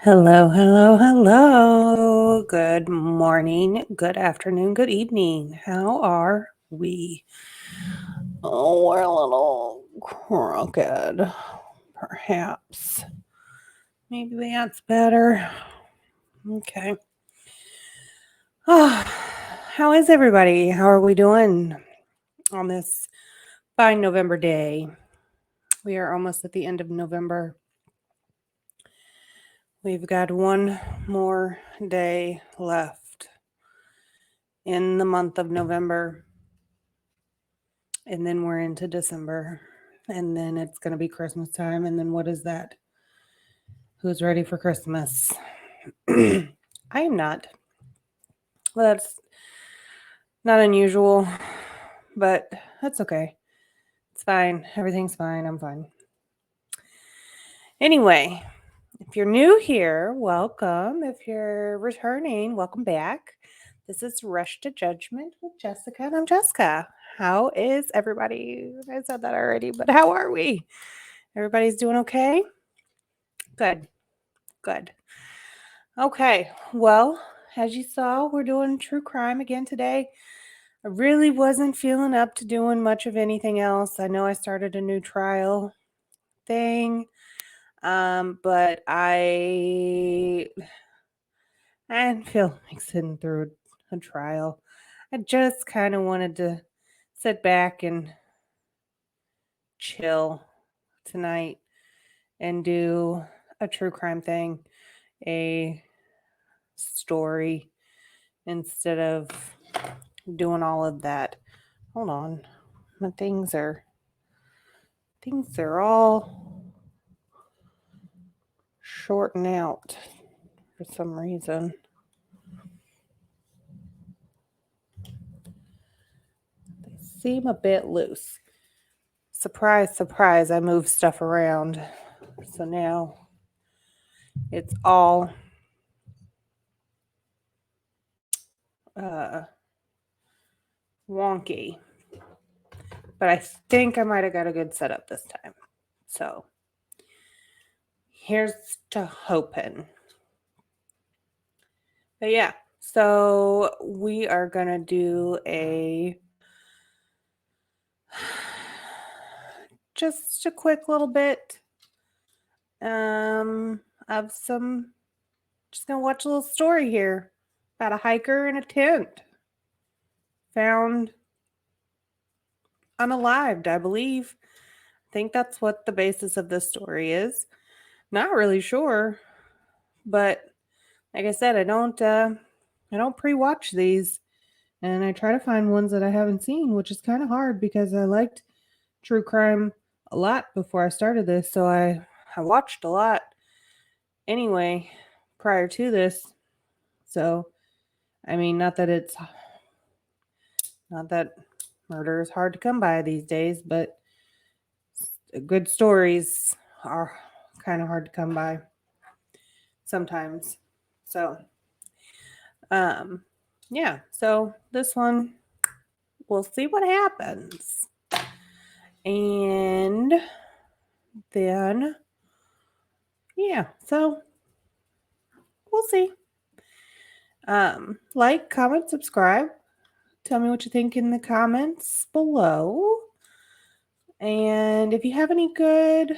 Hello, hello, hello. Good morning, good afternoon, good evening. How are we? Oh, we're a little crooked, perhaps. Maybe that's better. Okay. Oh, how is everybody? How are we doing on this fine November day? We are almost at the end of November. We've got one more day left in the month of November. And then we're into December. And then it's going to be Christmas time. And then what is that? Who's ready for Christmas? I am not. Well, that's not unusual, but that's okay. It's fine. Everything's fine. I'm fine. Anyway, if you're new here, welcome. If you're returning, welcome back. This is Rush to Judgment with Jessica, and I'm Jessica. How is everybody? I said that already, but how are we? Everybody's doing okay? Good. Good. Okay. Well, as you saw, we're doing true crime again today. I really wasn't feeling up to doing much of anything else. I know I started a new trial thing, but I didn't feel like sitting through a trial. I just kind of wanted to sit back and chill tonight and do a true crime thing, a story instead of doing all of that. Hold on. My things are all shorting out for some reason. They seem a bit loose. Surprise, surprise, I moved stuff around. So now it's all wonky. But I think I might have got a good setup this time. So here's to hoping. But yeah, so we are going to do just a quick little bit of some, just going to watch a little story here about a hiker in a tent found unalived, I believe. I think that's what the basis of this story is. Not really sure, but like I said, I don't pre-watch these, and I try to find ones that I haven't seen, which is kind of hard because I liked true crime a lot before I started this, so I watched a lot anyway prior to this. So, I mean, not that murder is hard to come by these days, but good stories are kind of hard to come by sometimes. So, yeah, so this one, we'll see what happens. And then, yeah, so we'll see. Like, comment, subscribe. Tell me what you think in the comments below. And if you have any good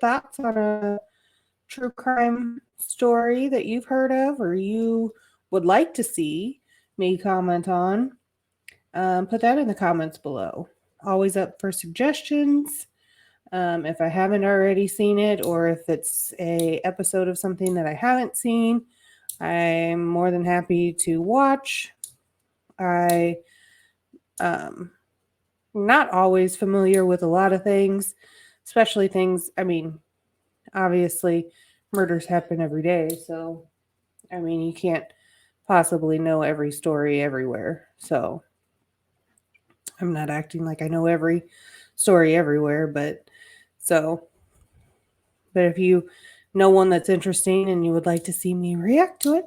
thoughts on a true crime story that you've heard of or you would like to see me comment on, put that in the comments below. Always up for suggestions. If I haven't already seen it, or if it's a episode of something that I haven't seen, I'm more than happy to watch. I not always familiar with a lot of things, especially things, I mean, obviously murders happen every day, so I mean, you can't possibly know every story everywhere. So I'm not acting like I know every story everywhere, but if you know one that's interesting and you would like to see me react to it,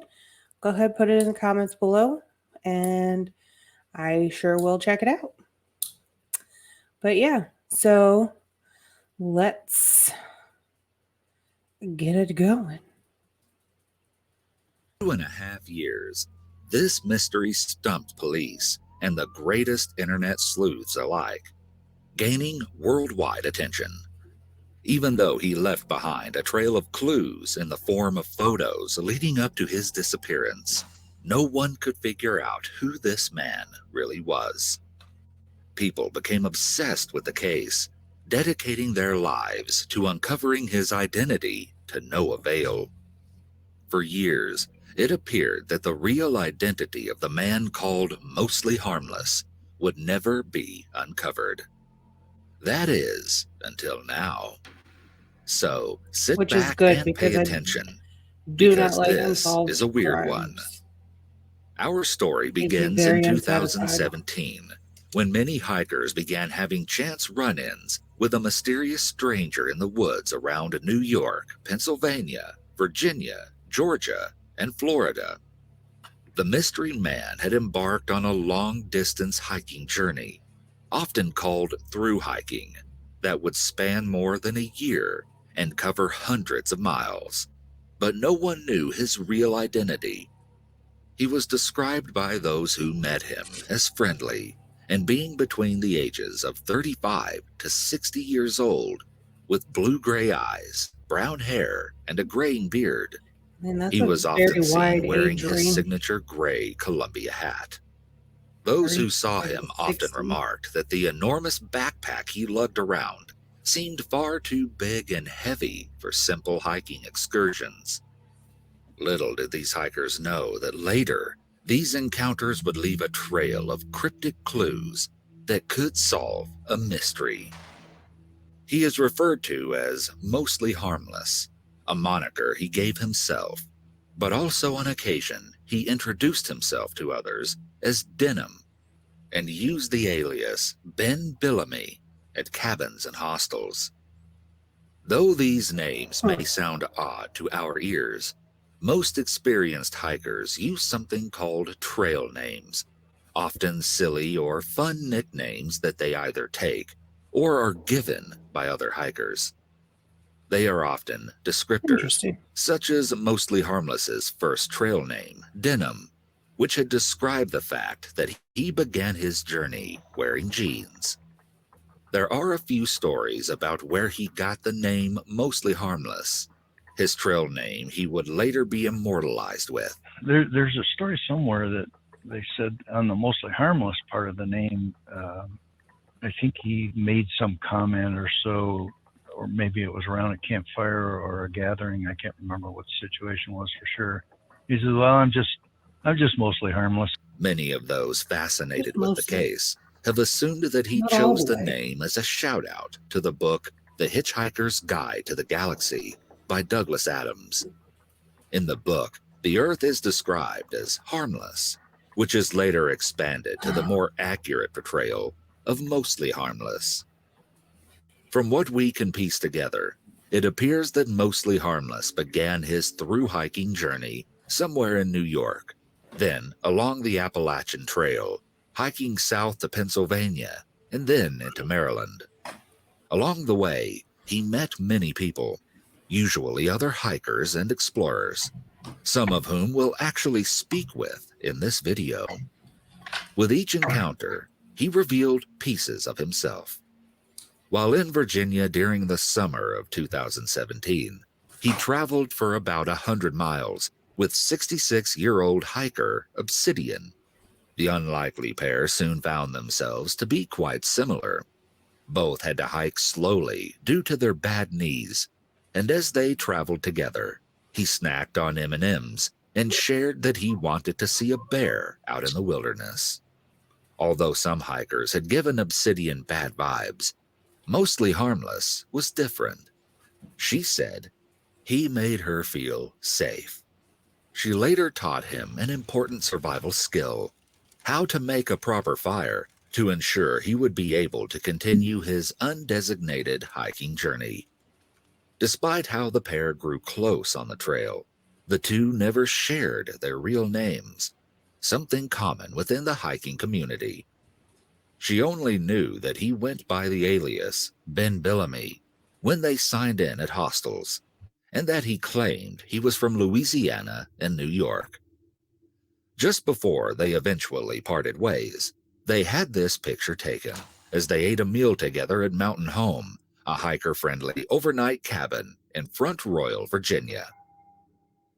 go ahead, put it in the comments below, and I sure will check it out. But yeah, so let's get it going. 2.5 years, this mystery stumped police and the greatest internet sleuths alike, gaining worldwide attention. Even though he left behind a trail of clues in the form of photos leading up to his disappearance, no one could figure out who this man really was. People became obsessed with the case, dedicating their lives to uncovering his identity to no avail. For years, it appeared that the real identity of the man called Mostly Harmless would never be uncovered. That is, until now. So sit Which is back good and pay because I attention, do not because like this unsolved is a weird one. crimes. Our story Makes me begins in very unsatisfied. 2017, when many hikers began having chance run-ins with a mysterious stranger in the woods around New York, Pennsylvania, Virginia, Georgia, and Florida. The mystery man had embarked on a long-distance hiking journey, often called through hiking, that would span more than a year and cover hundreds of miles. But no one knew his real identity. He was described by those who met him as friendly and being between the ages of 35 to 60 years old, with blue-gray eyes, brown hair, and a graying beard. And that's He a was very often wide seen wearing age his range. signature gray Columbia hat. Those who saw 35 him to often 60. remarked that the enormous backpack he lugged around seemed far too big and heavy for simple hiking excursions. Little did these hikers know that later, these encounters would leave a trail of cryptic clues that could solve a mystery. He is referred to as Mostly Harmless, a moniker he gave himself, but also on occasion he introduced himself to others as Denim and used the alias Ben Billamy at cabins and hostels. Though these names may sound odd to our ears, most experienced hikers use something called trail names, often silly or fun nicknames that they either take or are given by other hikers. They are often descriptors, Interesting. such as Mostly Harmless's first trail name, Denim, which had described the fact that he began his journey wearing jeans. There are a few stories about where he got the name Mostly Harmless, his trail name he would later be immortalized with. There's a story somewhere that they said on the Mostly Harmless part of the name, I think he made some comment or so, or maybe it was around a campfire or a gathering. I can't remember what the situation was for sure. He said, "Well, I'm just mostly harmless." Many of those fascinated Just with the mostly. case have assumed that he Not all chose the the way. name as a shout-out to the book The Hitchhiker's Guide to the Galaxy by Douglas Adams. In the book, the Earth is described as harmless, which is later expanded to the more accurate portrayal of mostly harmless. From what we can piece together, it appears that Mostly Harmless began his through-hiking journey somewhere in New York, then along the Appalachian Trail, hiking south to Pennsylvania, and then into Maryland. Along the way, he met many people, usually other hikers and explorers, some of whom we'll actually speak with in this video. With each encounter, he revealed pieces of himself. While in Virginia during the summer of 2017, he traveled for about 100 miles with 66-year-old hiker Obsidian. The unlikely pair soon found themselves to be quite similar. Both had to hike slowly due to their bad knees, and as they traveled together, he snacked on M&Ms and shared that he wanted to see a bear out in the wilderness. Although some hikers had given Obsidian bad vibes, Mostly Harmless was different. She said he made her feel safe. She later taught him an important survival skill, how to make a proper fire to ensure he would be able to continue his undesignated hiking journey. Despite how the pair grew close on the trail, the two never shared their real names, something common within the hiking community. She only knew that he went by the alias Ben Billamy when they signed in at hostels, and that he claimed he was from Louisiana and New York. Just before they eventually parted ways, they had this picture taken as they ate a meal together at Mountain Home, a hiker-friendly overnight cabin in Front Royal, Virginia.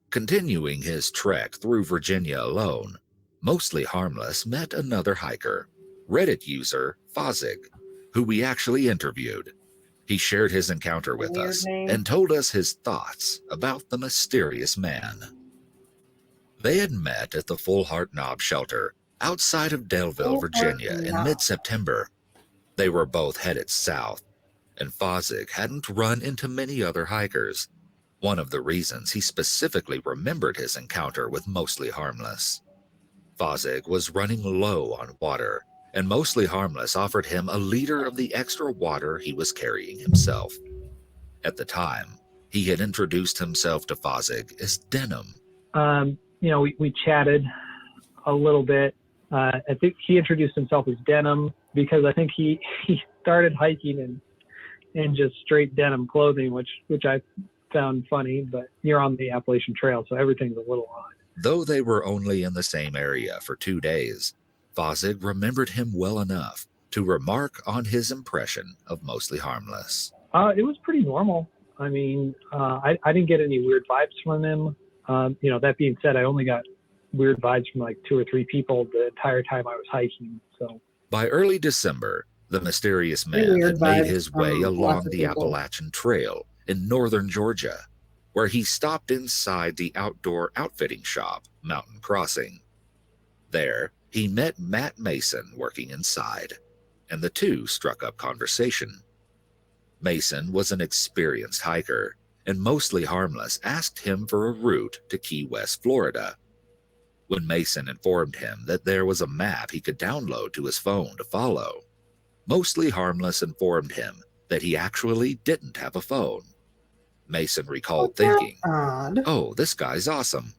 Continuing his trek through Virginia alone, Mostly Harmless met another hiker, Reddit user Fozig, who we actually interviewed. He shared his encounter with Weird us name. and told us his thoughts about the mysterious man. They had met at the Full Heart Knob shelter outside of Delville, Full Heart Virginia in Knob. mid-September. They were both headed south, and Fozig hadn't run into many other hikers. One of the reasons he specifically remembered his encounter with Mostly Harmless. Fozig was running low on water, and Mostly Harmless offered him a liter of the extra water he was carrying himself. At the time, he had introduced himself to Fozig as Denim. We chatted a little bit. I think he introduced himself as Denim because I think he started hiking in just straight denim clothing, which I found funny, but you're on the Appalachian Trail, so everything's a little odd. Though they were only in the same area for 2 days, Fozig remembered him well enough to remark on his impression of Mostly Harmless. It was pretty normal. I mean, I didn't get any weird vibes from him. That being said, I only got weird vibes from like 2 or 3 people the entire time I was hiking. So by early December, the mysterious man Weird had made vibes his from way lots along of the people. Appalachian Trail in northern Georgia, where he stopped inside the outdoor outfitting shop, Mountain Crossing. There, he met Matt Mason working inside, and the two struck up conversation. Mason was an experienced hiker, and Mostly Harmless asked him for a route to Key West, Florida. When Mason informed him that there was a map he could download to his phone to follow, Mostly Harmless informed him that he actually didn't have a phone. Mason recalled thinking, Odd. "Oh, this guy's awesome,"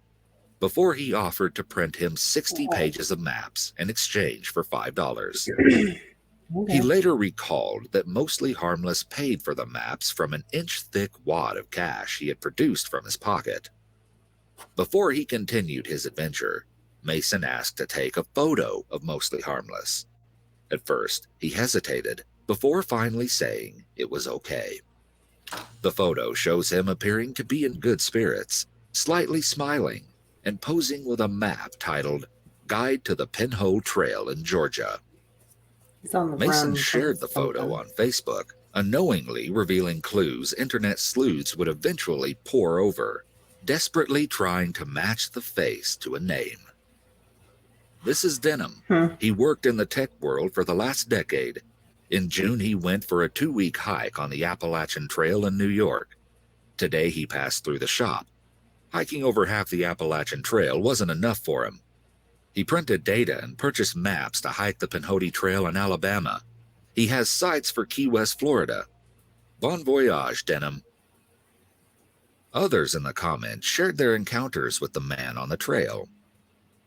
before he offered to print him 60 pages of maps in exchange for $5. He later recalled that Mostly Harmless paid for the maps from an inch-thick wad of cash he had produced from his pocket. Before he continued his adventure, Mason asked to take a photo of Mostly Harmless. At first, he hesitated, before finally saying it was okay. The photo shows him appearing to be in good spirits, slightly smiling, and posing with a map titled Guide to the Pinhole Trail in Georgia. He's on the Mason run shared the from photo something. on Facebook, unknowingly revealing clues internet sleuths would eventually pore over, desperately trying to match the face to a name. This is Denim. He worked in the tech world for the last decade. In June, he went for a 2-week hike on the Appalachian Trail in New York. Today, he passed through the shop. Hiking over half the Appalachian Trail wasn't enough for him. He printed data and purchased maps to hike the Pinhoti Trail in Alabama. He has sights for Key West, Florida. Bon voyage, Denim. Others in the comments shared their encounters with the man on the trail.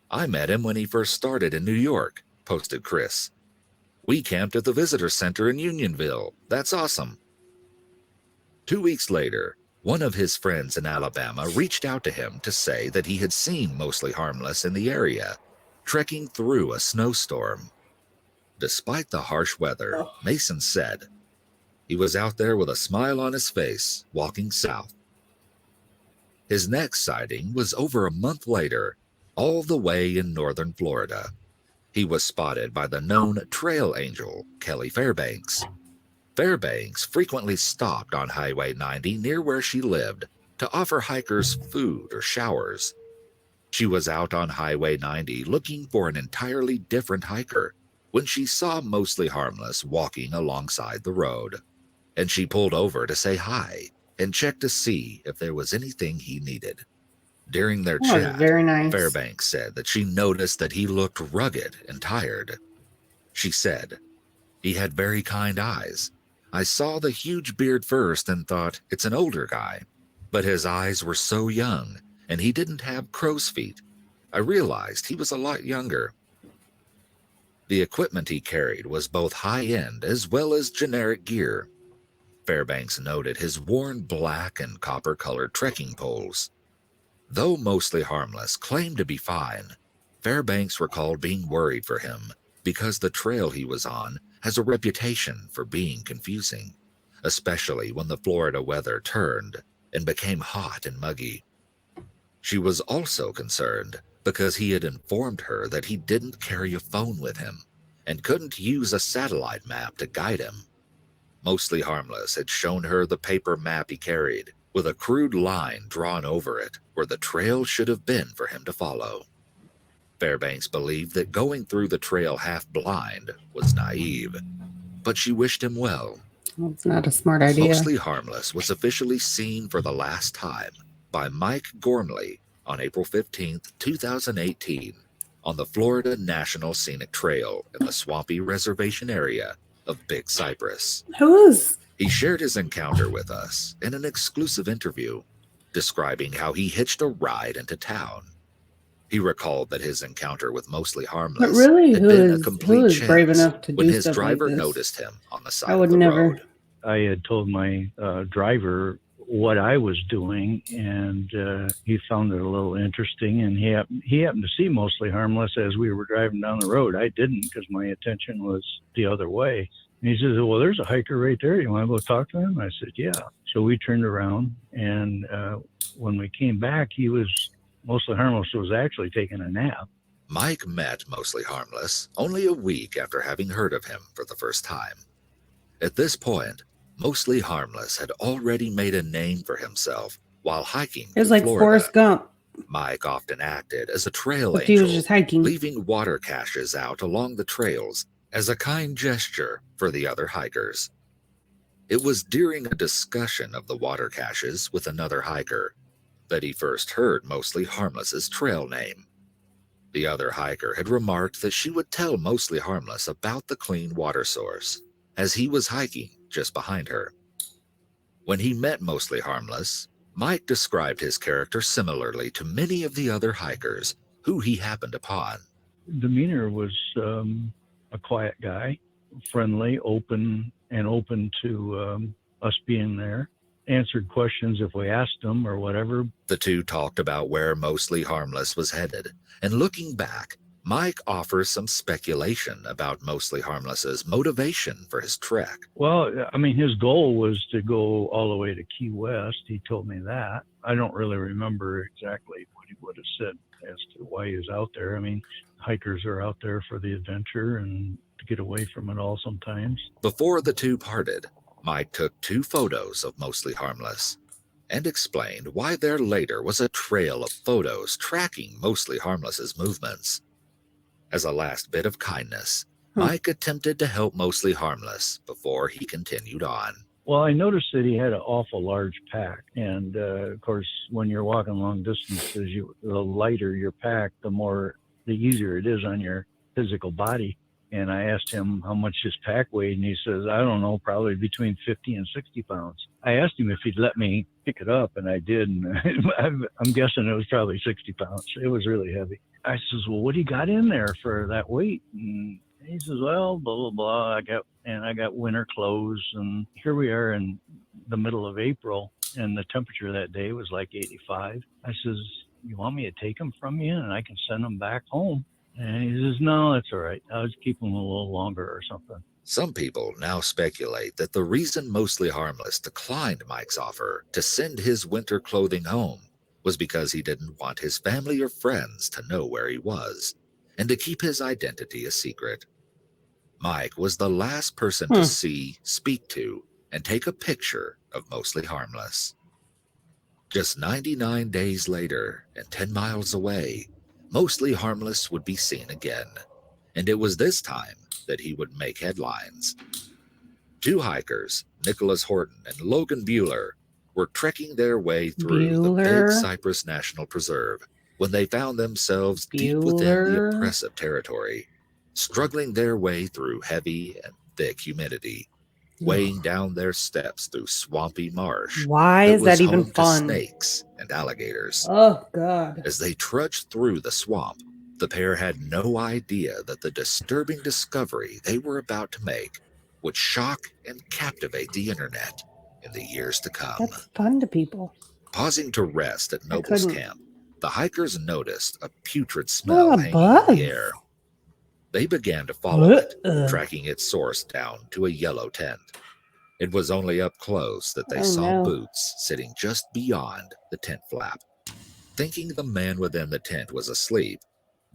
"I met him when he first started in New York," posted Chris. "We camped at the visitor center in Unionville. That's awesome." 2 weeks later, one of his friends in Alabama reached out to him to say that he had seen Mostly Harmless in the area, trekking through a snowstorm. Despite the harsh weather, Mason said, he was out there with a smile on his face, walking south. His next sighting was over a month later, all the way in northern Florida. He was spotted by the known trail angel, Kelly Fairbanks. Fairbanks frequently stopped on Highway 90 near where she lived to offer hikers food or showers. She was out on Highway 90 looking for an entirely different hiker when she saw Mostly Harmless walking alongside the road, and she pulled over to say hi and check to see if there was anything he needed. During their That was chat, very nice. Fairbanks said that she noticed that he looked rugged and tired. She said, "He had very kind eyes. I saw the huge beard first and thought it's an older guy, but his eyes were so young and he didn't have crow's feet. I realized he was a lot younger." The equipment he carried was both high-end as well as generic gear. Fairbanks noted his worn black and copper-colored trekking poles. Though mostly harmless claimed to be fine, Fairbanks recalled being worried for him because the trail he was on has a reputation for being confusing, especially when the Florida weather turned and became hot and muggy. She was also concerned because he had informed her that he didn't carry a phone with him and couldn't use a satellite map to guide him. Mostly Harmless had shown her the paper map he carried, with a crude line drawn over it where the trail should have been for him to follow. Fairbanks believed that going through the trail half-blind was naive, but she wished him well. It's not a smart idea. Mostly Harmless was officially seen for the last time by Mike Gormley on April 15, 2018, on the Florida National Scenic Trail in the swampy reservation area of Big Cypress. Who is? He shared his encounter with us in an exclusive interview, describing how he hitched a ride into town. He recalled that his encounter with Mostly Harmless But really, had who been a is complete brave chance enough to when do his stuff like driver this? noticed him on the side I would of the never. road. I had told my driver what I was doing, and he found it a little interesting, and he happened to see Mostly Harmless as we were driving down the road. I didn't, because my attention was the other way. And he says, well, there's a hiker right there. You want to go talk to him? I said, yeah. So we turned around, and when we came back, Mostly Harmless was actually taking a nap. Mike met Mostly Harmless only a week after having heard of him for the first time. At this point, Mostly Harmless had already made a name for himself while hiking It was through like Florida. Forrest Gump. Mike often acted as a trail But he was angel, just hiking. leaving water caches out along the trails as a kind gesture for the other hikers. It was during a discussion of the water caches with another hiker that he first heard Mostly Harmless's trail name. The other hiker had remarked that she would tell Mostly Harmless about the clean water source, as he was hiking just behind her. When he met Mostly Harmless, Mike described his character similarly to many of the other hikers who he happened upon. Demeanor was a quiet guy, friendly, open to us being there. Answered questions if we asked him or whatever. The two talked about where Mostly Harmless was headed, and looking back, Mike offers some speculation about Mostly Harmless's motivation for his trek. Well, I mean, his goal was to go all the way to Key West. He told me that. I don't really remember exactly what he would have said as to why he was out there. I mean, hikers are out there for the adventure and to get away from it all sometimes. Before the two parted, Mike took 2 photos of Mostly Harmless and explained why there later was a trail of photos tracking Mostly Harmless's movements. As a last bit of kindness, Mike attempted to help Mostly Harmless before he continued on. Well, I noticed that he had an awful large pack. And, of course, when you're walking long distances, the lighter your pack, the easier it is on your physical body. And I asked him how much his pack weighed, and he says, I don't know, probably between 50 and 60 pounds. I asked him if he'd let me pick it up, and I did. And I'm guessing it was probably 60 pounds. It was really heavy. I says, well, what do you got in there for that weight? And he says, well, blah, blah, blah. I got winter clothes. And here we are in the middle of April, and the temperature that day was like 85. I says, you want me to take them from you, and I can send them back home? And he says, no, that's all right. I'll just keep them a little longer or something. Some people now speculate that the reason Mostly Harmless declined Mike's offer to send his winter clothing home was because he didn't want his family or friends to know where he was and to keep his identity a secret. Mike was the last person to see, speak to, and take a picture of Mostly Harmless. Just 99 days later, and 10 miles away, Mostly Harmless would be seen again, and it was this time that he would make headlines. 2 hikers, Nicholas Horton and Logan Bueller, were trekking their way through the Big Cypress National Preserve when they found themselves deep within the oppressive territory, struggling their way through heavy and thick humidity, weighing down their steps through swampy marsh. Why is that even fun? Snakes and alligators. Oh, God. As they trudged through the swamp, the pair had no idea that the disturbing discovery they were about to make would shock and captivate the internet. in the years to come. That's fun to people. Pausing to rest at I Noble's couldn't. camp, the hikers noticed a putrid What smell about hanging in the bugs? air. They began to follow it, Ugh. tracking its source down to a yellow tent. It was only up close that they Oh, saw no. boots sitting just beyond the tent flap. Thinking the man within the tent was asleep,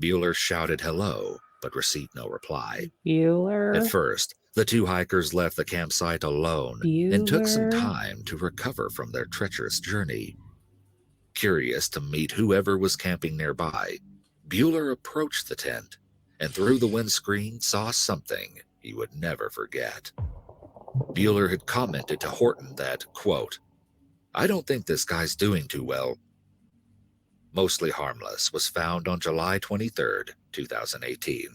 Bueller shouted hello, but received no reply. Bueller. At first, the two hikers left the campsite alone and took some Bueller. time to recover from their treacherous journey. Curious to meet whoever was camping nearby, Bueller approached the tent and through the windscreen saw something he would never forget. Bueller had commented to Horton that, quote, "I don't think this guy's doing too well." Mostly Harmless was found on July 23, 2018.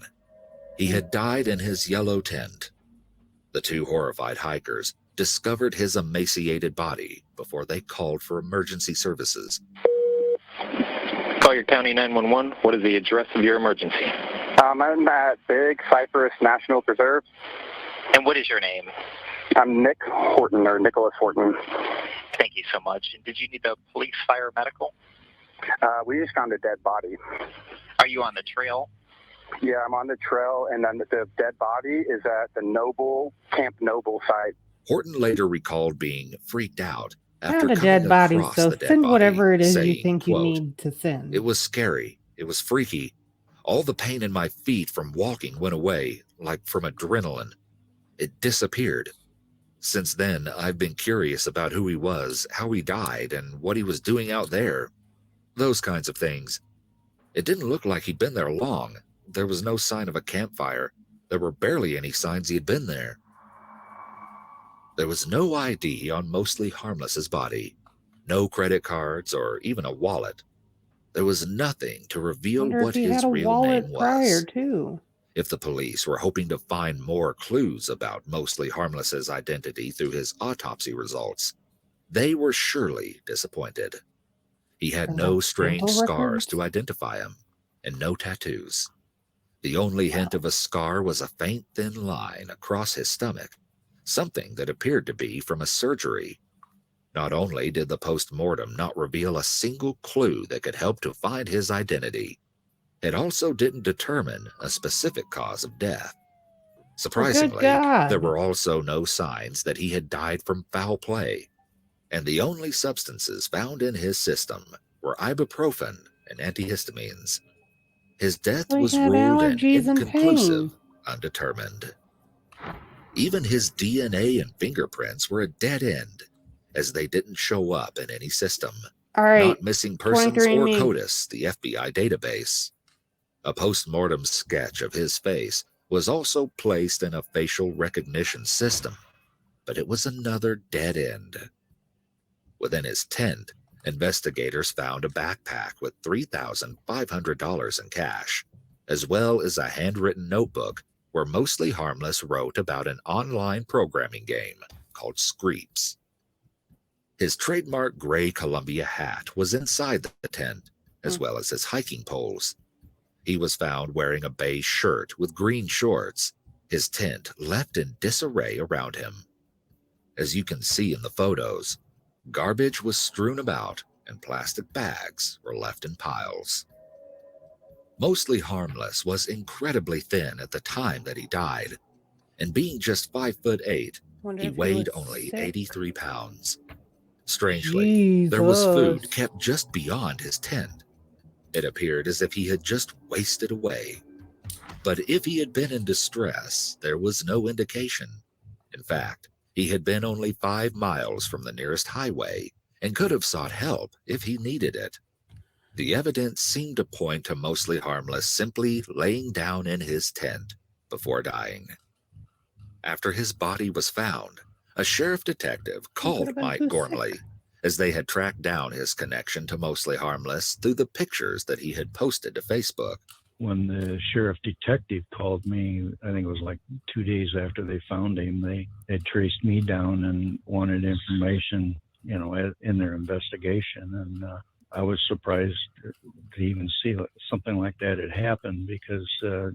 He had died in his yellow tent. The two horrified hikers discovered his emaciated body before they called for emergency services. Collier County 911, what is the address of your emergency? I'm at Big Cypress National Preserve. And what is your name? I'm Nick Horton, or Nicholas Horton. Thank you so much. And did you need the police, fire, medical? We just found a dead body. Are you on the trail? Yeah, I'm on the trail, and then the dead body is at the Camp Noble site. Horton later recalled being freaked out after Found a coming dead body, across so the dead send body, whatever it is you saying, think you quote, need to send. "It was scary. It was freaky. All the pain in my feet from walking went away, like from adrenaline. It disappeared. Since then, I've been curious about who he was, how he died, and what he was doing out there. Those kinds of things. It didn't look like he'd been there long. There was no sign of a campfire. There were barely any signs he had been there. There was no ID on Mostly Harmless's body, no credit cards or even a wallet. There was nothing to reveal Wonder what if he his had a real wallet name prior was. too. If the police were hoping to find more clues about Mostly Harmless's identity through his autopsy results, they were surely disappointed. He had no strange dental scars records? to identify him, and no tattoos. The only hint of a scar was a faint thin line across his stomach, something that appeared to be from a surgery. Not only did the post-mortem not reveal a single clue that could help to find his identity, it also didn't determine a specific cause of death. Surprisingly, God. there were also no signs that he had died from foul play, and the only substances found in his system were ibuprofen and antihistamines. His death Well, he was had ruled an allergies and inconclusive, pain. undetermined. Even his DNA and fingerprints were a dead end, as they didn't show up in any system. All right. Not Missing Persons or 23andMe. CODIS, the FBI database. A post-mortem sketch of his face was also placed in a facial recognition system, but it was another dead end. Within his tent, investigators found a backpack with $3,500 in cash, as well as a handwritten notebook where Mostly Harmless wrote about an online programming game called Screeps. His trademark gray Columbia hat was inside the tent, as well as his hiking poles. He was found wearing a beige shirt with green shorts, his tent left in disarray around him. As you can see in the photos, garbage was strewn about and plastic bags were left in piles. Mostly Harmless was incredibly thin at the time that he died, and being just 5'8", he weighed only 83 pounds. Strangely, there was food kept just beyond his tent. It appeared as if he had just wasted away. But if he had been in distress, there was no indication. In fact, he had been only 5 miles from the nearest highway and could have sought help if he needed it. The evidence seemed to point to Mostly Harmless simply laying down in his tent before dying. After his body was found, a sheriff detective called Mike Gormley, as they had tracked down his connection to Mostly Harmless through the pictures that he had posted to Facebook. When the sheriff detective called me, I think it was like 2 days after they found him, they had traced me down and wanted information, in their investigation. And I was surprised to even see something like that had happened because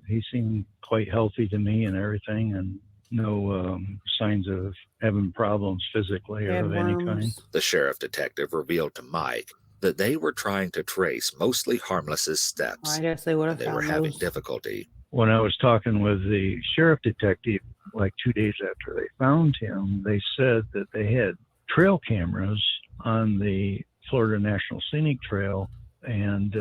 he seemed quite healthy to me and everything. And no signs of having problems physically or Bad of any kind. worms. The sheriff detective revealed to Mike that they were trying to trace Mostly Harmless's steps, I guess they would have and they were found having those. difficulty. When I was talking with the sheriff detective, like 2 days after they found him, they said that they had trail cameras on the Florida National Scenic Trail, and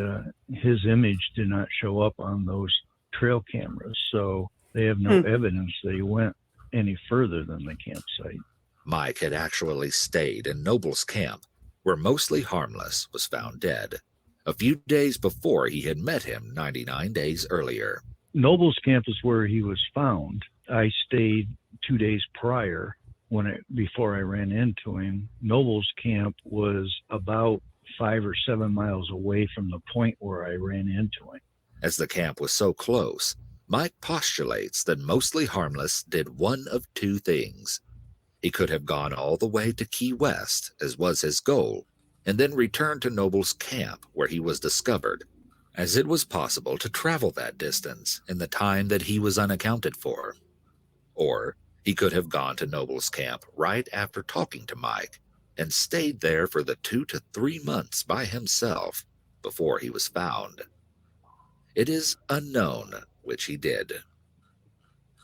his image did not show up on those trail cameras. So they have no evidence that he went any further than the campsite. Mike had actually stayed in Noble's camp, where Mostly Harmless was found dead, a few days before he had met him 99 days earlier. Noble's camp is where he was found. I stayed 2 days prior before I ran into him. Noble's camp was about 5 or 7 miles away from the point where I ran into him. As the camp was so close, Mike postulates that Mostly Harmless did one of two things. He could have gone all the way to Key West, as was his goal, and then returned to Noble's camp where he was discovered, as it was possible to travel that distance in the time that he was unaccounted for. Or he could have gone to Noble's camp right after talking to Mike and stayed there for the 2 to 3 months by himself before he was found. It is unknown which he did.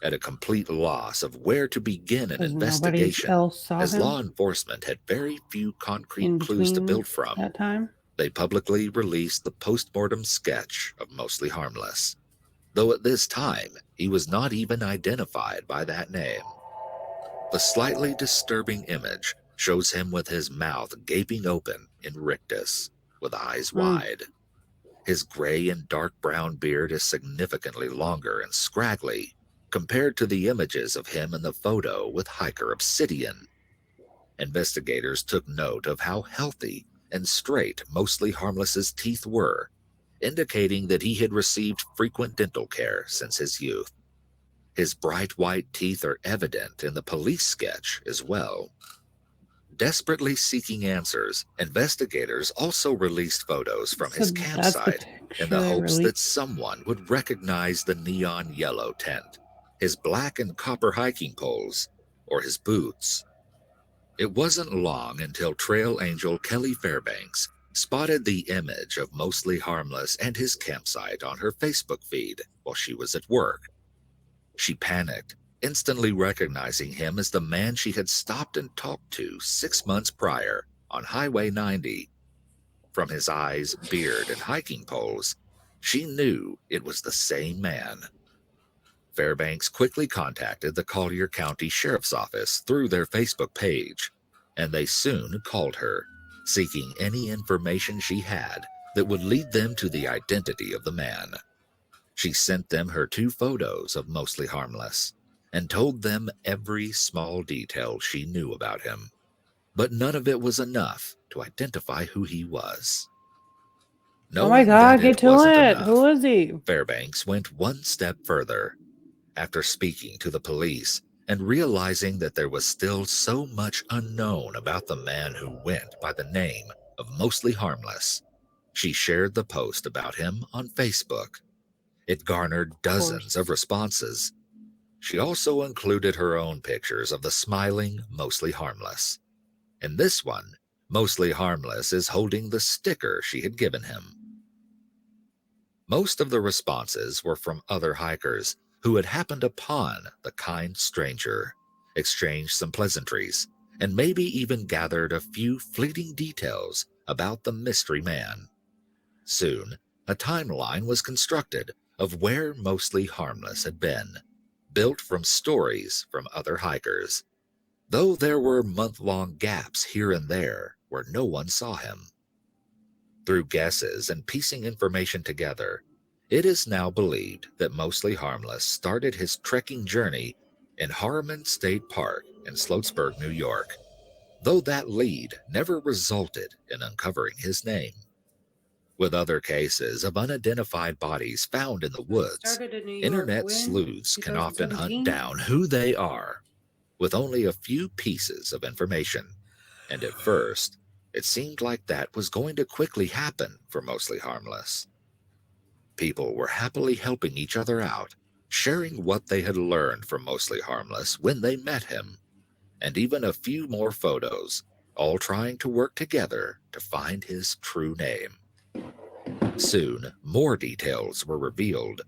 At a complete loss of where to begin an 'Cause nobody investigation, else saw as him law enforcement had very few concrete in clues to between build from, that time. they publicly released the postmortem sketch of Mostly Harmless, though at this time he was not even identified by that name. The slightly disturbing image shows him with his mouth gaping open in rictus, with eyes wide. His gray and dark brown beard is significantly longer and scraggly compared to the images of him in the photo with Hiker Obsidian. Investigators took note of how healthy and straight Mostly Harmless's teeth were, indicating that he had received frequent dental care since his youth. His bright white teeth are evident in the police sketch as well. Desperately seeking answers, investigators also released photos from his campsite in the hopes that someone would recognize the neon yellow tent, his black and copper hiking poles, or his boots. It wasn't long until trail angel Kelly Fairbanks spotted the image of Mostly Harmless and his campsite on her Facebook feed while she was at work. She panicked, instantly recognizing him as the man she had stopped and talked to 6 months prior on Highway 90. From his eyes, beard, and hiking poles, she knew it was the same man. Fairbanks quickly contacted the Collier County Sheriff's Office through their Facebook page, and they soon called her, seeking any information she had that would lead them to the identity of the man. She sent them her 2 photos of Mostly Harmless and told them every small detail she knew about him. But none of it was enough to identify who he was. Oh my God, get to it. Who is he? Fairbanks went one step further. After speaking to the police and realizing that there was still so much unknown about the man who went by the name of Mostly Harmless, she shared the post about him on Facebook. It garnered dozens of responses. She also included her own pictures of the smiling Mostly Harmless. In this one, Mostly Harmless is holding the sticker she had given him. Most of the responses were from other hikers who had happened upon the kind stranger, exchanged some pleasantries, and maybe even gathered a few fleeting details about the mystery man. Soon, a timeline was constructed of where Mostly Harmless had been, built from stories from other hikers, though there were month-long gaps here and there where no one saw him. Through guesses and piecing information together, it is now believed that Mostly Harmless started his trekking journey in Harmon State Park in Sloatsburg, New York, though that lead never resulted in uncovering his name. With other cases of unidentified bodies found in the woods, internet sleuths can often hunt down who they are with only a few pieces of information. And at first, it seemed like that was going to quickly happen for Mostly Harmless. People were happily helping each other out, sharing what they had learned from Mostly Harmless when they met him, and even a few more photos, all trying to work together to find his true name. Soon, more details were revealed.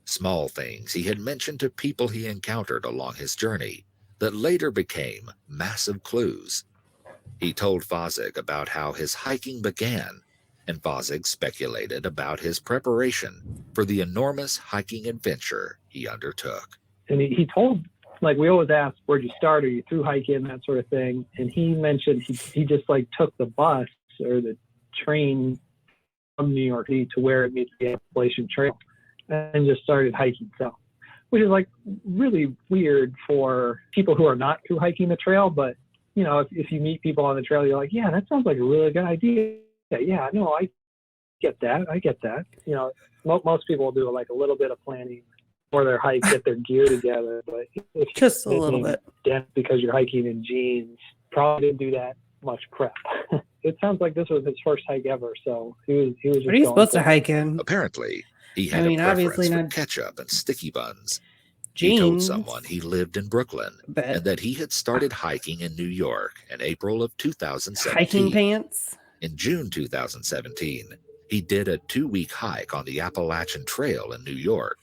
Small things he had mentioned to people he encountered along his journey that later became massive clues. He told Fozig about how his hiking began, and Fozig speculated about his preparation for the enormous hiking adventure he undertook. And he told, like, we always ask, where'd you start? Are you through hiking, that sort of thing? And he mentioned he just like took the bus or the train from New York City to where it meets the Appalachian Trail and just started hiking. So, which is like really weird for people who are not through hiking the trail. But, you know, if you meet people on the trail, you're like, yeah, that sounds like a really good idea. Yeah, no, I get that. You know, most people will do like a little bit of planning for their hike, get their gear together. But if Just a little bit. Because you're hiking in jeans, probably didn't do that much prep. It sounds like this was his first hike ever, so he was just. What are you supposed to hike in? Apparently, he had I mean, a obviously preference for not ketchup and sticky buns. jeans. He told someone he lived in Brooklyn but and that he had started hiking in New York in April of 2017. hiking pants. In June 2017, he did a 2-week hike on the Appalachian Trail in New York.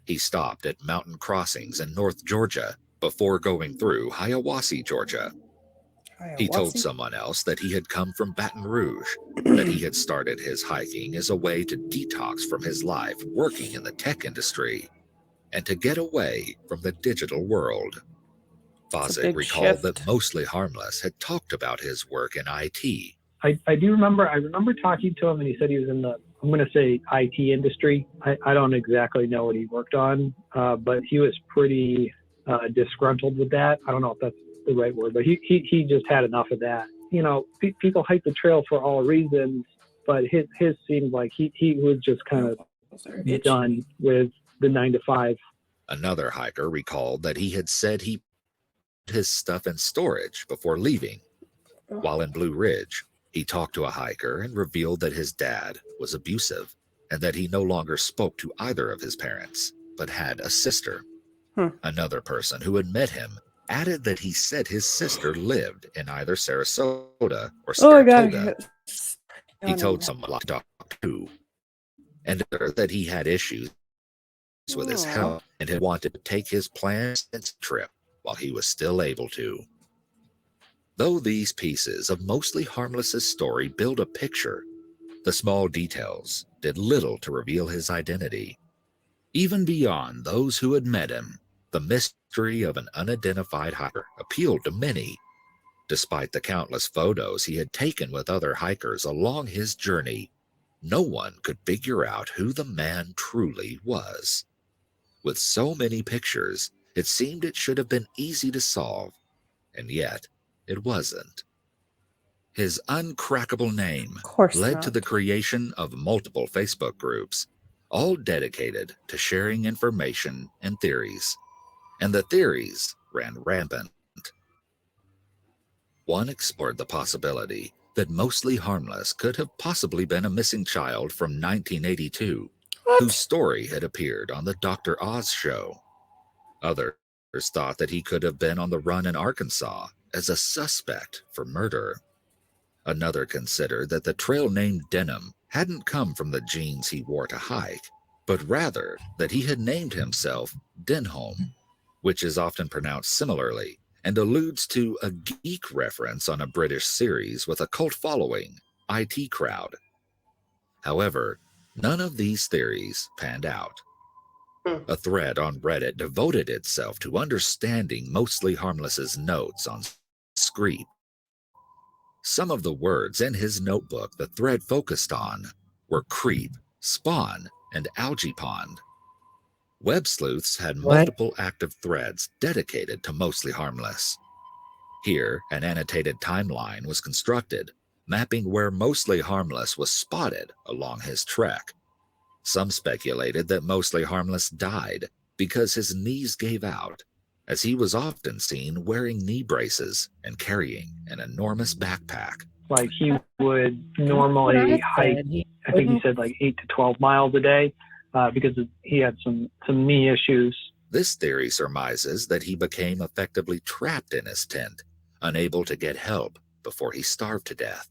He stopped at mountain crossings in North Georgia before going through Hiawassee, Georgia. He told someone else that he had come from Baton Rouge, that he had started his hiking as a way to detox from his life working in the tech industry and to get away from the digital world. Fozig recalled that Mostly Harmless had talked about his work in IT. I do remember, I remember talking to him and he said he was in the, I'm going to say IT industry. I don't exactly know what he worked on, but he was pretty disgruntled with that. I don't know if that's the right word, but he just had enough of that. You know, people hike the trail for all reasons, but his seemed like he was just kind of done with the 9 to 5. Another hiker recalled that he had said he put his stuff in storage before leaving. While in Blue Ridge, he talked to a hiker and revealed that his dad was abusive and that he no longer spoke to either of his parents, but had a sister. Another person who had met him added that he said his sister lived in either Sarasota or Saratoga. He told someone to talk to, and that he had issues with his health and had wanted to take his planned trip while he was still able to. Though these pieces of Mostly Harmless's story build a picture, the small details did little to reveal his identity. Even beyond those who had met him, the mystery of an unidentified hiker appealed to many. Despite the countless photos he had taken with other hikers along his journey, no one could figure out who the man truly was. With so many pictures, it seemed it should have been easy to solve, and yet it wasn't. His uncrackable name led to the creation of multiple Facebook groups, all dedicated to sharing information and theories. And the theories ran rampant. One explored the possibility that Mostly Harmless could have possibly been a missing child from 1982, whose story had appeared on the Dr. Oz show. Others thought that he could have been on the run in Arkansas as a suspect for murder. Another considered that the trail name Denim hadn't come from the jeans he wore to hike, but rather that he had named himself Denholm, which is often pronounced similarly and alludes to a geek reference on a British series with a cult following, IT Crowd. However, none of these theories panned out. A thread on Reddit devoted itself to understanding Mostly Harmless's notes on Screep. Some of the words in his notebook the thread focused on were creep, spawn, and algae pond. Web sleuths had multiple active threads dedicated to Mostly Harmless. Here, an annotated timeline was constructed, mapping where Mostly Harmless was spotted along his trek. Some speculated that Mostly Harmless died because his knees gave out, as he was often seen wearing knee braces and carrying an enormous backpack. Like he would normally hike, I think he said like 8 to 12 miles a day. because he had some knee issues. This theory surmises that he became effectively trapped in his tent, unable to get help before he starved to death.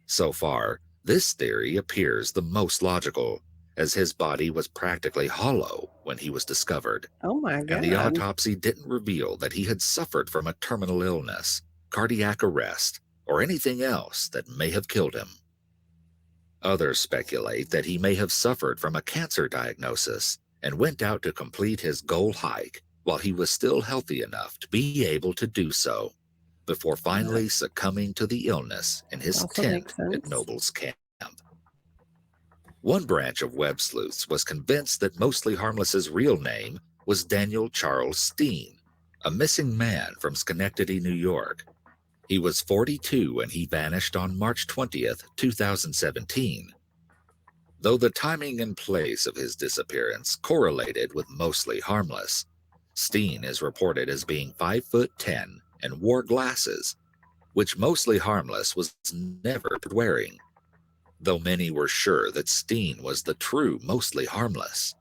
So far, this theory appears the most logical, as his body was practically hollow when he was discovered, Oh my and the God. autopsy didn't reveal that he had suffered from a terminal illness, cardiac arrest, or anything else that may have killed him. Others speculate that he may have suffered from a cancer diagnosis and went out to complete his goal hike while he was still healthy enough to be able to do so, before finally succumbing to the illness in his Also tent makes sense. at Noble's camp. One branch of web sleuths was convinced that Mostly Harmless's real name was Daniel Charles Steen, a missing man from Schenectady, New York. He was 42 when he vanished on March 20th, 2017. Though the timing and place of his disappearance correlated with Mostly Harmless, Steen is reported as being 5'10" and wore glasses, which Mostly Harmless was never wearing. Though many were sure that Steen was the true Mostly Harmless,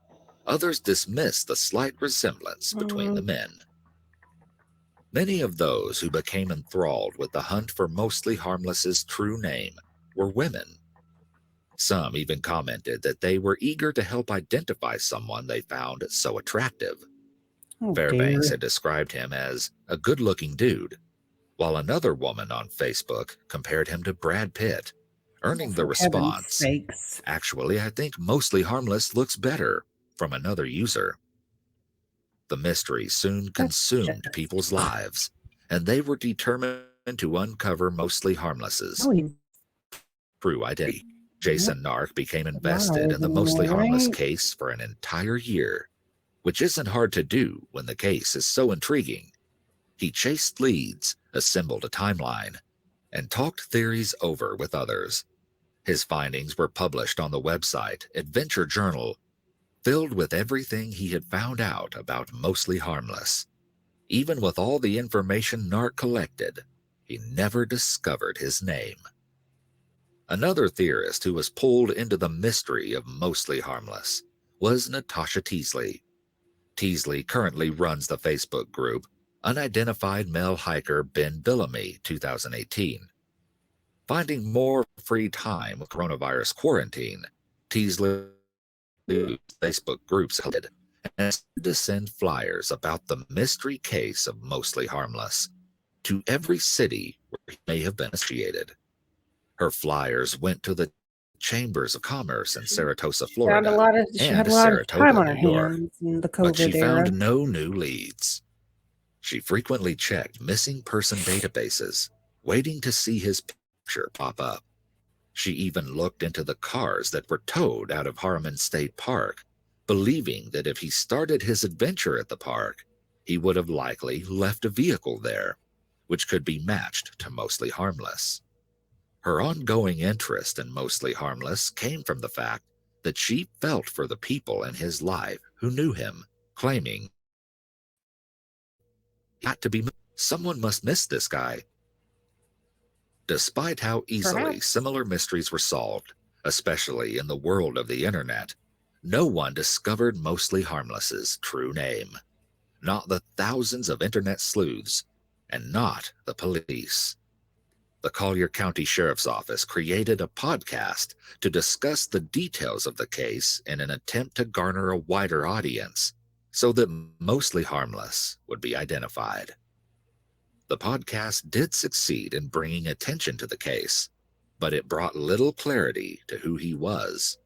others dismissed the slight resemblance between the men. Many of those who became enthralled with the hunt for Mostly Harmless's true name were women. Some even commented that they were eager to help identify someone they found so attractive. Fairbanks had described him as a good-looking dude, while another woman on Facebook compared him to Brad Pitt, earning the response, "Actually, I think Mostly Harmless looks better," from another user. The mystery soon consumed people's lives, and they were determined to uncover Mostly Harmless's true identity. Jason Nark became invested in the Mostly Harmless case for an entire year, which isn't hard to do when the case is so intriguing. He chased leads, assembled a timeline, and talked theories over with others. His findings were published on the website Adventure Journal, filled with everything he had found out about Mostly Harmless. Even with all the information Nark collected, he never discovered his name. Another theorist who was pulled into the mystery of Mostly Harmless was Natasha Teasley. Teasley currently runs the Facebook group Unidentified Male Hiker Ben Bellamy 2018. Finding more free time with coronavirus quarantine, Teasley Facebook groups held and to send flyers about the mystery case of Mostly Harmless to every city where he may have been initiated. Her flyers went to the Chambers of Commerce in Saratoga, Florida, she and had a lot of time Saratoga, on her New York, hands in the but she COVID era. found no new leads. She frequently checked missing person databases, waiting to see his picture pop up. She even looked into the cars that were towed out of Harmon State Park, believing that if he started his adventure at the park, he would have likely left a vehicle there, which could be matched to Mostly Harmless. Her ongoing interest in Mostly Harmless came from the fact that she felt for the people in his life who knew him, claiming, "Got to be someone must miss this guy." Despite how easily similar mysteries were solved, especially in the world of the internet, no one discovered Mostly Harmless's true name. Not the thousands of internet sleuths, and not the police. The Collier County Sheriff's Office created a podcast to discuss the details of the case in an attempt to garner a wider audience so that Mostly Harmless would be identified. The podcast did succeed in bringing attention to the case, but it brought little clarity to who he was.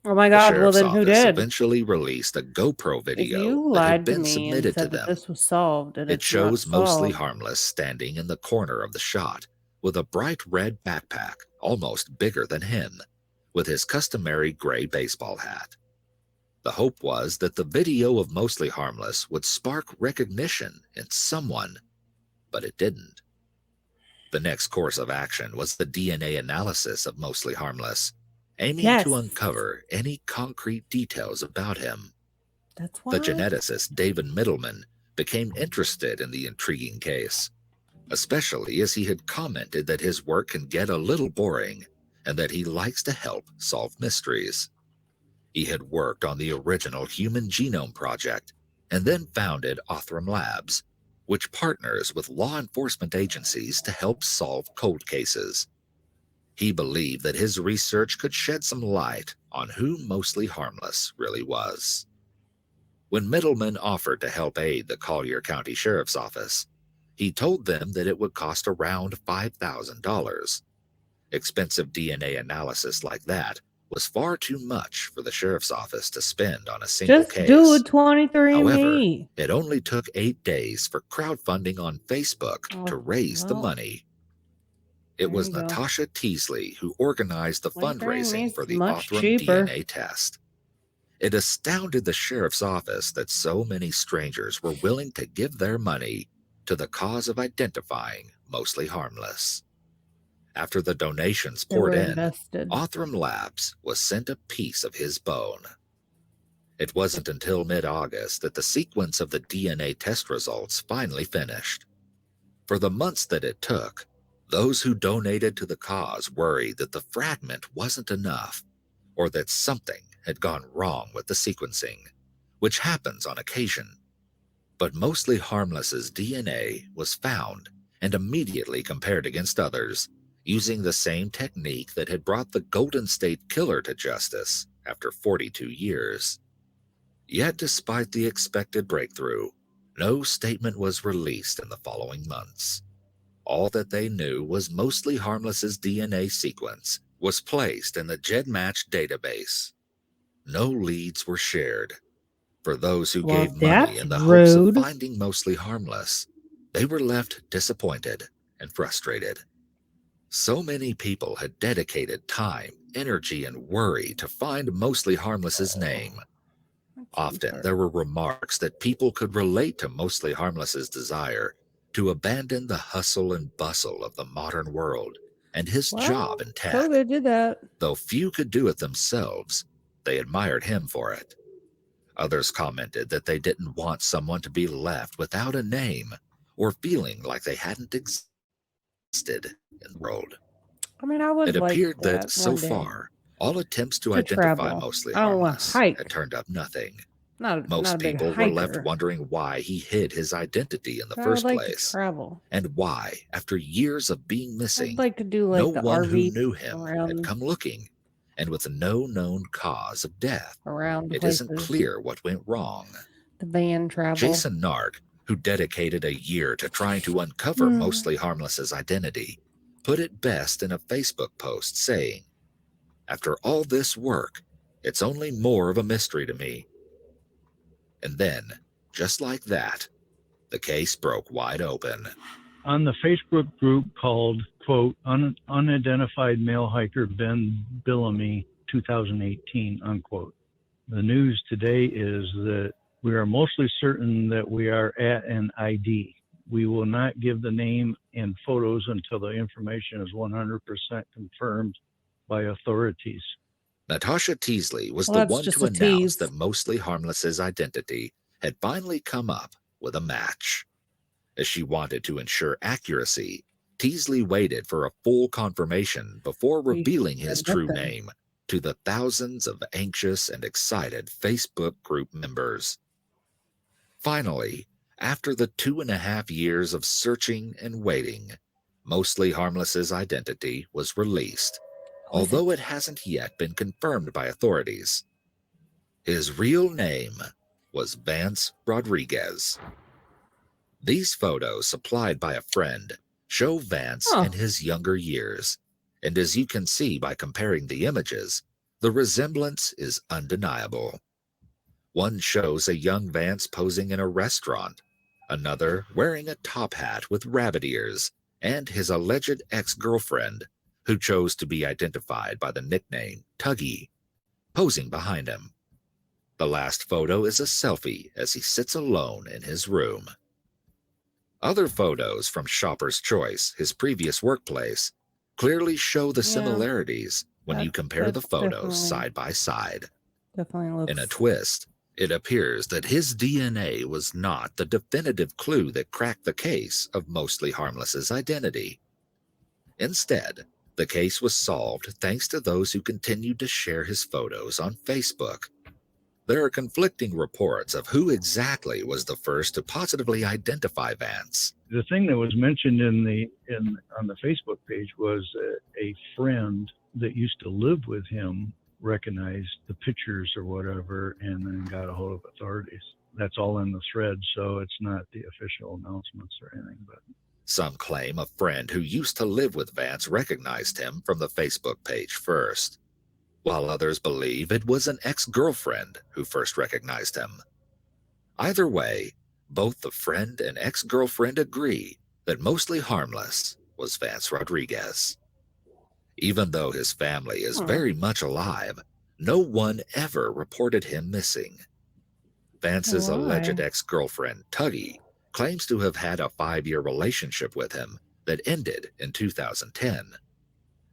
Oh my God, well then who did? Eventually released a GoPro If video you that had lied to been me and submitted to said that them. this was solved and It it's not shows Mostly solved. Harmless standing in the corner of the shot with a bright red backpack, almost bigger than him, with his customary gray baseball hat. The hope was that the video of Mostly Harmless would spark recognition in someone, but it didn't. The next course of action was the DNA analysis of Mostly Harmless, aiming to uncover any concrete details about him. That's The geneticist David Middleman became interested in the intriguing case, especially as he had commented that his work can get a little boring and that he likes to help solve mysteries. He had worked on the original Human Genome Project and then founded Othram Labs, which partners with law enforcement agencies to help solve cold cases. He believed that his research could shed some light on who Mostly Harmless really was. When Middleman offered to help aid the Collier County Sheriff's Office, he told them that it would cost around $5,000. Expensive DNA analysis like that was far too much for the sheriff's office to spend on a single Just case. do a 23andMe. However, it only took 8 days for crowdfunding on Facebook to raise the well, money. It was there you go. Natasha Teasley who organized the 23andMe fundraising is for the much Othram cheaper. DNA test. It astounded the sheriff's office that so many strangers were willing to give their money to the cause of identifying Mostly Harmless. After the donations They were poured in, invested. Othram Labs was sent a piece of his bone. It wasn't until mid-August that the sequence of the DNA test results finally finished. For the months that it took, those who donated to the cause worried that the fragment wasn't enough, or that something had gone wrong with the sequencing, which happens on occasion. But Mostly Harmless's DNA was found and immediately compared against others, using the same technique that had brought the Golden State Killer to justice after 42 years. Yet despite the expected breakthrough, no statement was released in the following months. All that they knew was Mostly Harmless's DNA sequence was placed in the GEDmatch database. No leads were shared. For those who Well, gave money that's in the hopes rude. of finding Mostly Harmless, they were left disappointed and frustrated. So many people had dedicated time, energy, and worry to find Mostly Harmless's name. Often there were remarks that people could relate to Mostly Harmless's desire to abandon the hustle and bustle of the modern world and his job in tech. COVID did that. Though few could do it themselves, they admired him for it. Others commented that they didn't want someone to be left without a name or feeling like they hadn't existed in the world. I mean, I would It like appeared that that so one day far, all attempts to to identify travel. Mostly I don't want Harmless to hike. had turned up nothing. Not Most a big people were left hiker. wondering why he hid his identity in the But I would first like to place, travel. and why, after years of being I'd missing, like to do no like the one who RV knew him had around come looking, and with no known cause of death. It places. isn't clear what went wrong. The van travel. Jason Narg, who dedicated a year to trying to uncover Mostly Harmless's identity, put it best in a Facebook post saying, "After all this work, it's only more of a mystery to me." And then, just like that, the case broke wide open. On the Facebook group called, quote, Unidentified Male Hiker Ben Billamy 2018, unquote. The news today is that we are mostly certain that we are at an ID. We will not give the name and photos until the information is 100% confirmed by authorities. Natasha Teasley was Well, the that's one just to a announce tease. that Mostly Harmless's identity had finally come up with a match. As she wanted to ensure accuracy, Teasley waited for a full confirmation before revealing his true name to the thousands of anxious and excited Facebook group members. Finally, after the 2.5 years of searching and waiting, Mostly Harmless's identity was released, although it hasn't yet been confirmed by authorities. His real name was Vance Rodriguez. These photos, supplied by a friend, show Vance in his younger years, and as you can see by comparing the images, the resemblance is undeniable. One shows a young Vance posing in a restaurant, another wearing a top hat with rabbit ears, and his alleged ex-girlfriend, who chose to be identified by the nickname Tuggy, posing behind him. The last photo is a selfie as he sits alone in his room. Other photos from Shopper's Choice, his previous workplace, clearly show the similarities when you compare the photos side by side. Definitely looks. In a twist, it appears that his DNA was not the definitive clue that cracked the case of Mostly Harmless's identity. Instead, The case was solved thanks to those who continued to share his photos on Facebook. There are conflicting reports of who exactly was the first to positively identify Vance. The thing that was mentioned on the Facebook page was a friend that used to live with him recognized the pictures or whatever and then got a hold of authorities. That's all in the thread, so it's not the official announcements or anything. But some claim a friend who used to live with Vance recognized him from the Facebook page first, while others believe it was an ex-girlfriend who first recognized him. Either way, both the friend and ex-girlfriend agree that Mostly Harmless was Vance Rodriguez. Even though his family is very much alive, no one ever reported him missing. Vance's alleged ex-girlfriend, Tuggy, claims to have had a 5-year relationship with him that ended in 2010.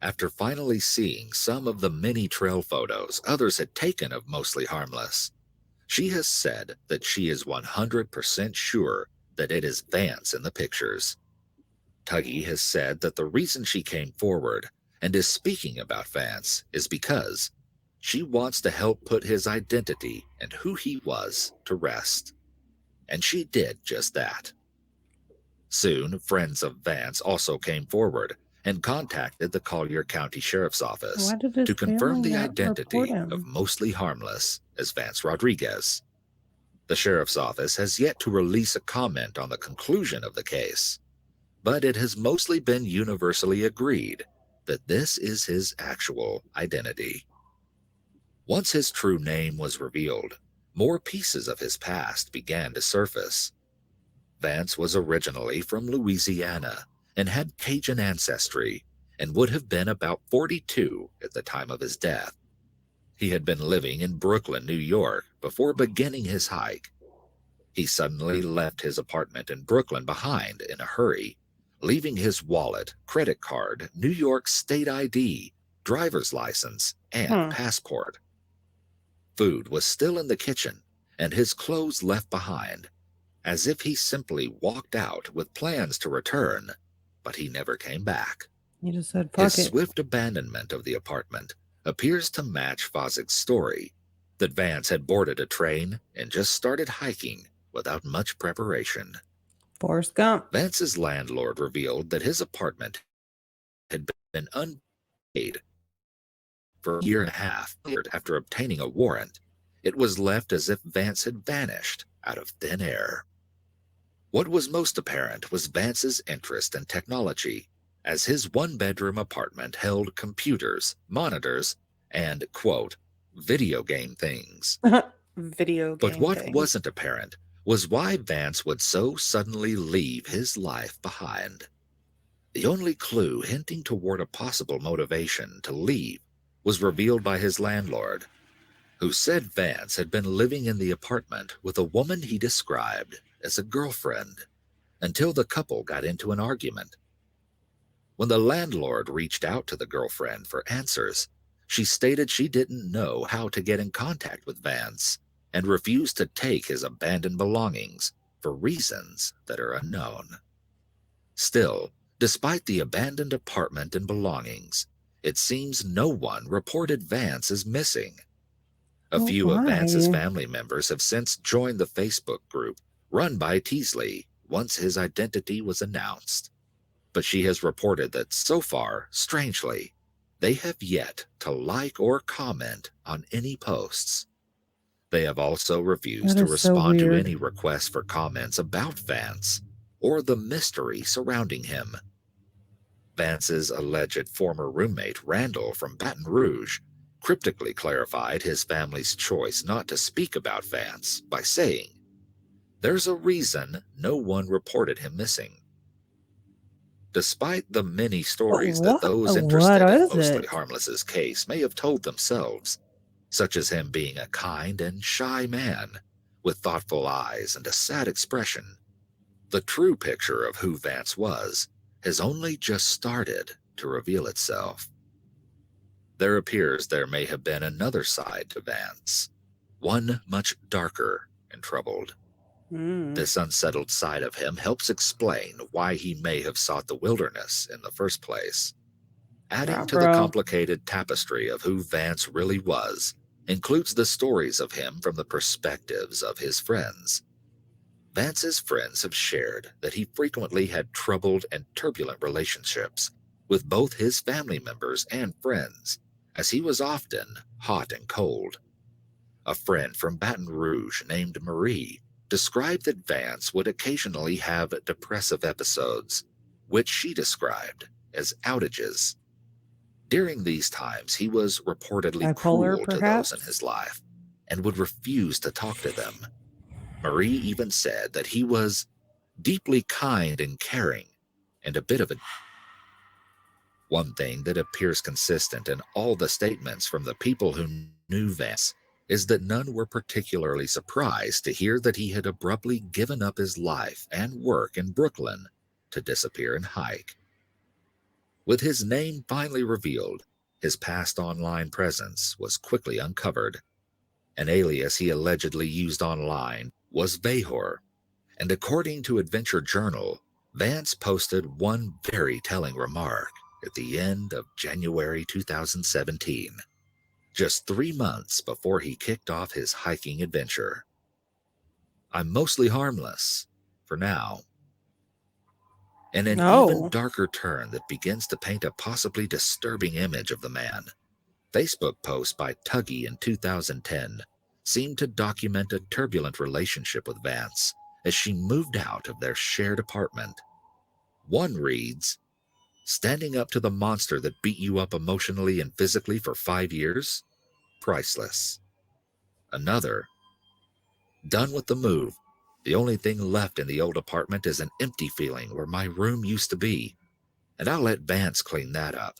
After finally seeing some of the many trail photos others had taken of Mostly Harmless, she has said that she is 100% sure that it is Vance in the pictures. Tuggy has said that the reason she came forward and is speaking about Vance is because she wants to help put his identity and who he was to rest. And she did just that. Soon, friends of Vance also came forward and contacted the Collier County Sheriff's Office to confirm the identity of Mostly Harmless as Vance Rodriguez. The Sheriff's Office has yet to release a comment on the conclusion of the case, but it has mostly been universally agreed that this is his actual identity. Once his true name was revealed, more pieces of his past began to surface. Vance was originally from Louisiana and had Cajun ancestry and would have been about 42 at the time of his death. He had been living in Brooklyn, New York before beginning his hike. He suddenly left his apartment in Brooklyn behind in a hurry, leaving his wallet, credit card, New York state ID, driver's license, and passport. Food was still in the kitchen and his clothes left behind, as if he simply walked out with plans to return, but he never came back. He just said, fuck it. His swift abandonment of the apartment appears to match Fozzig's story that Vance had boarded a train and just started hiking without much preparation. Forrest Gump. Vance's landlord revealed that his apartment had been unpaid for a year and a half. After obtaining a warrant, it was left as if Vance had vanished out of thin air. What was most apparent was Vance's interest in technology, as his one-bedroom apartment held computers, monitors, and, quote, video game things. Video game But what things. wasn't apparent was why Vance would so suddenly leave his life behind. The only clue hinting toward a possible motivation to leave was revealed by his landlord, who said Vance had been living in the apartment with a woman he described as a girlfriend until the couple got into an argument. When the landlord reached out to the girlfriend for answers, she stated she didn't know how to get in contact with Vance and refused to take his abandoned belongings for reasons that are unknown. Still, despite the abandoned apartment and belongings, it seems no one reported Vance as missing. A few of Vance's family members have since joined the Facebook group run by Teasley once his identity was announced. But she has reported that so far, strangely, they have yet to like or comment on any posts. They have also refused to respond to any requests for comments about Vance or the mystery surrounding him. Vance's alleged former roommate, Randall from Baton Rouge, cryptically clarified his family's choice not to speak about Vance by saying, "There's a reason no one reported him missing." Despite the many stories that those interested in Mostly Harmless's case may have told themselves, such as him being a kind and shy man with thoughtful eyes and a sad expression, the true picture of who Vance was has only just started to reveal itself. There appears there may have been another side to Vance, one much darker and troubled. This unsettled side of him helps explain why he may have sought the wilderness in the first place. Adding to the complicated tapestry of who Vance really was includes the stories of him from the perspectives of his friends. Vance's friends have shared that he frequently had troubled and turbulent relationships with both his family members and friends, as he was often hot and cold. A friend from Baton Rouge named Marie described that Vance would occasionally have depressive episodes, which she described as outages. During these times, he was reportedly Bipolar, cruel to those perhaps? in his life and would refuse to talk to them. Marie even said that he was deeply kind and caring and a bit of a... One thing that appears consistent in all the statements from the people who knew Vance is that none were particularly surprised to hear that he had abruptly given up his life and work in Brooklyn to disappear and hike. With his name finally revealed, his past online presence was quickly uncovered. An alias he allegedly used online was Vahor, and according to Adventure Journal, Vance posted one very telling remark at the end of January 2017, just 3 months before he kicked off his hiking adventure. "I'm mostly harmless, for now." In an even darker turn that begins to paint a possibly disturbing image of the man, Facebook post by Tuggy in 2010 seemed to document a turbulent relationship with Vance as she moved out of their shared apartment. One reads, "Standing up to the monster that beat you up emotionally and physically for 5 years? Priceless." Another, "Done with the move. The only thing left in the old apartment is an empty feeling where my room used to be, and I'll let Vance clean that up."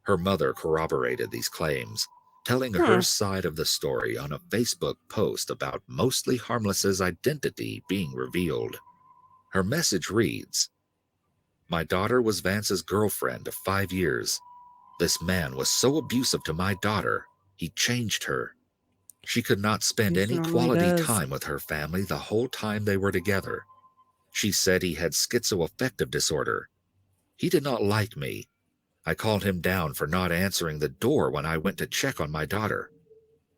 Her mother corroborated these claims, telling her side of the story on a Facebook post about Mostly Harmless's identity being revealed. Her message reads, "My daughter was Vance's girlfriend of 5 years. This man was so abusive to my daughter, he changed her. She could not spend any quality time with her family the whole time they were together. She said he had schizoaffective disorder. He did not like me. I called him down for not answering the door when I went to check on my daughter.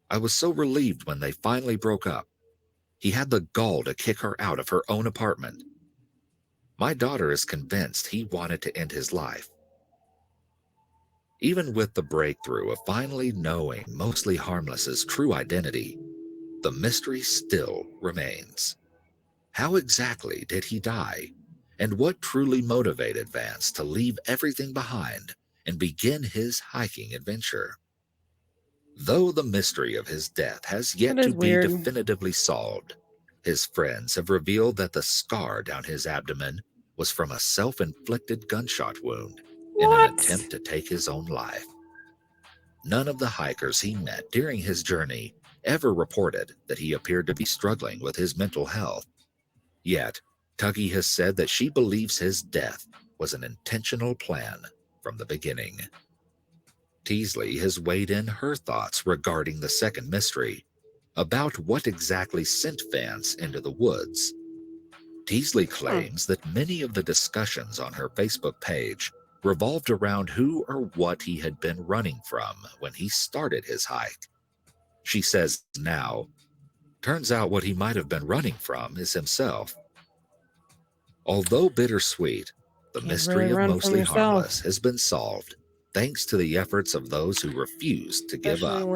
I was so relieved when they finally broke up. He had the gall to kick her out of her own apartment. My daughter is convinced he wanted to end his life." Even with the breakthrough of finally knowing Mostly Harmless's true identity, the mystery still remains. How exactly did he die? And what truly motivated Vance to leave everything behind and begin his hiking adventure? Though the mystery of his death has yet to be definitively solved, his friends have revealed that the scar down his abdomen was from a self-inflicted gunshot wound in an attempt to take his own life. None of the hikers he met during his journey ever reported that he appeared to be struggling with his mental health. Yet, Tuggy has said that she believes his death was an intentional plan from the beginning. Teasley has weighed in her thoughts regarding the second mystery, about what exactly sent Vance into the woods. Teasley claims that many of the discussions on her Facebook page revolved around who or what he had been running from when he started his hike. She says now, turns out what he might have been running from is himself. Although bittersweet, the mystery of Mostly Harmless has been solved thanks to the efforts of those who refused to give up,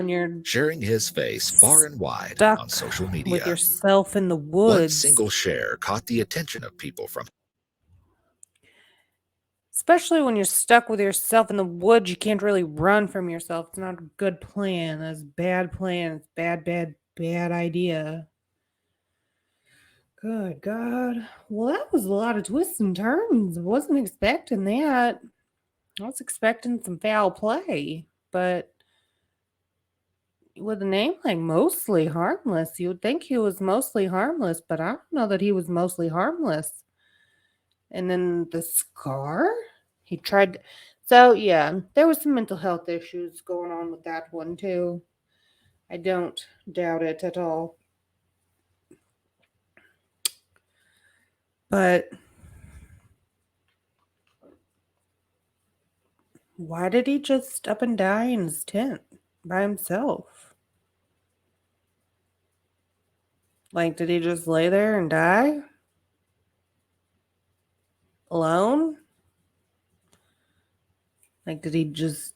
sharing his face far and wide on social media. With yourself in the woods. One single share caught the attention of people from... Especially when you're stuck with yourself in the woods, you can't really run from yourself. It's not a good plan. That's a bad plan. It's bad idea. Good God. Well, that was a lot of twists and turns. I wasn't expecting that. I was expecting some foul play, but with a name like Mostly Harmless, you would think he was mostly harmless, but I don't know that he was mostly harmless. And then the scar? He tried... So, yeah, there was some mental health issues going on with that one, too. I don't doubt it at all. But Why did he just up and die in his tent by himself? Like, did he just lay there and die? Alone? Like, did he just,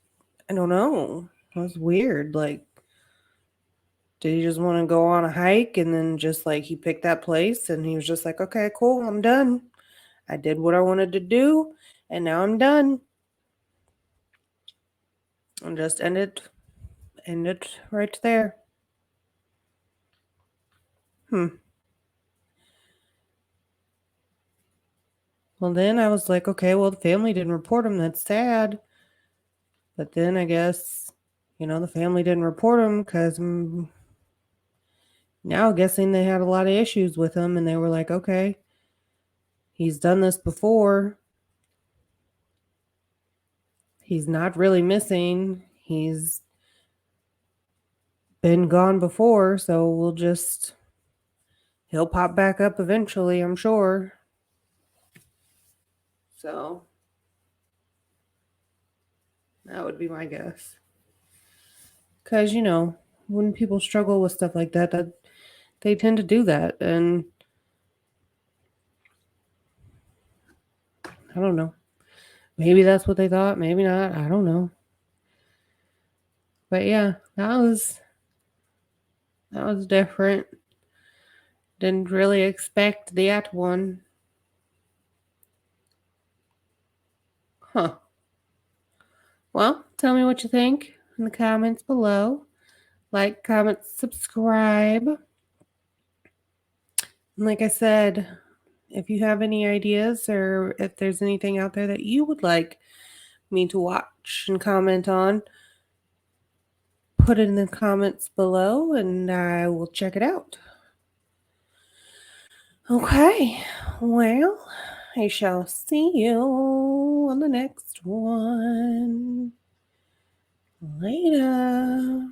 I don't know. It was weird. Like, did he just want to go on a hike and then just like he picked that place and he was just like, okay, cool, I'm done. I did what I wanted to do and now I'm done. And just end it right there. Well, then I was like, okay, well, the family didn't report him. That's sad. But then I guess, the family didn't report him because now guessing they had a lot of issues with him and they were like, okay, he's done this before. He's not really missing. He's been gone before, so he'll pop back up eventually, I'm sure. So that would be my guess. Because, when people struggle with stuff like that they tend to do that. And I don't know. Maybe that's what they thought. Maybe not. I don't know. But yeah, that was different. Didn't really expect that one. Huh. Well, tell me what you think in the comments below. Like, comment, subscribe. And like I said, if you have any ideas or if there's anything out there that you would like me to watch and comment on, put it in the comments below and I will check it out. Okay, well, I shall see you on the next one. Later.